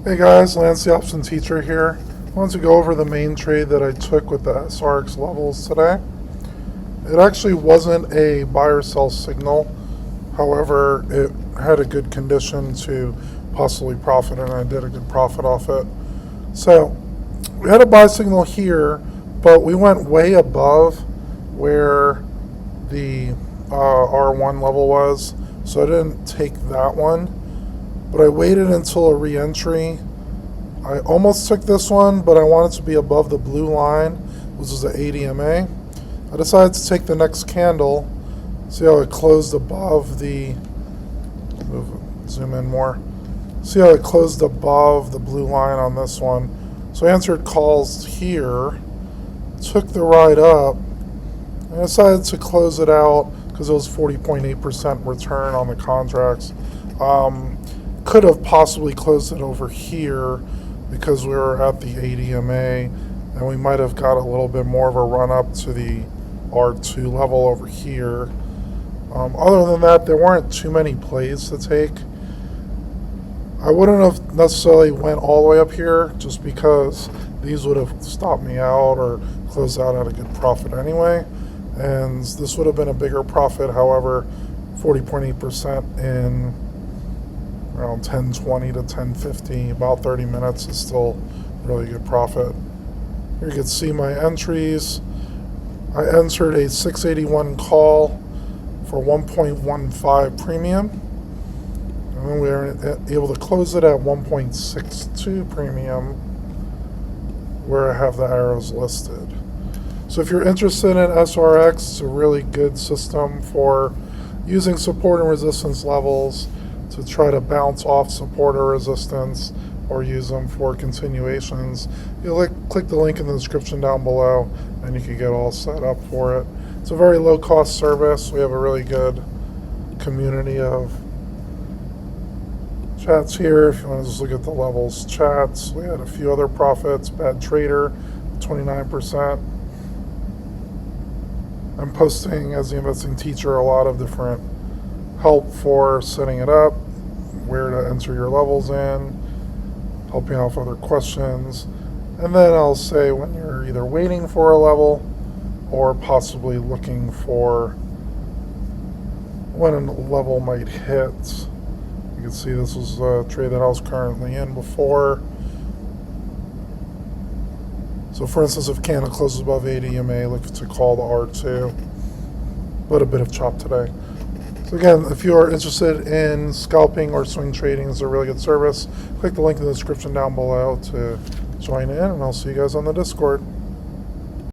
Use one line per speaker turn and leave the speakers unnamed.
Hey guys, Lance the option teacher here. I wanted to go over the main trade that I took with the SRX Levels today. It actually wasn't a buy or sell signal. However, it had a good condition to possibly profit, and I did a good profit off it. So we had a buy signal here, but we went way above where the R1 level was, so I didn't take that one. But I waited until a re-entry. I almost took this one, but I wanted to be above the blue line, which is the 80 MA. I decided to take the next candle, see how it closed above the, zoom in more, see how it closed above the blue line on this one. So I answered calls here, took the ride up, and I decided to close it out because it was 40.8% return on the contracts. Could have possibly closed it over here because we were at the 80 MA, and we might have got a little bit more of a run up to the R2 level over here. Other than that, there weren't too many plays to take. I wouldn't have necessarily went all the way up here just because these would have stopped me out or closed out at a good profit anyway, and this would have been a bigger profit. However, 40.8% in around 10:20 to 10:50, about 30 minutes is still really good profit. Here you can see my entries. I entered a 681 call for 1.15 premium, and then we were able to close it at 1.62 premium, where I have the arrows listed. So if you're interested in SRX, it's a really good system for using support and resistance levels to try to bounce off support or resistance, or use them for continuations. You click the link in the description down below and you can get all set up for it. It's a very low cost service. We have a really good community of chats here. If you want to just look at the levels chats, we had a few other profits. Bad Trader, 29%. I'm posting, as the investing teacher, a lot of different help for setting it up, where to enter your levels in, helping out with other questions, and then I'll say when you're either waiting for a level or possibly looking for when a level might hit. You can see this was a trade that I was currently in before. So for instance, if candle closes above 80, you may look to call the R2, but a bit of chop today. So again, if you are interested in scalping or swing trading, it's a really good service. Click the link in the description down below to join in, and I'll see you guys on the Discord.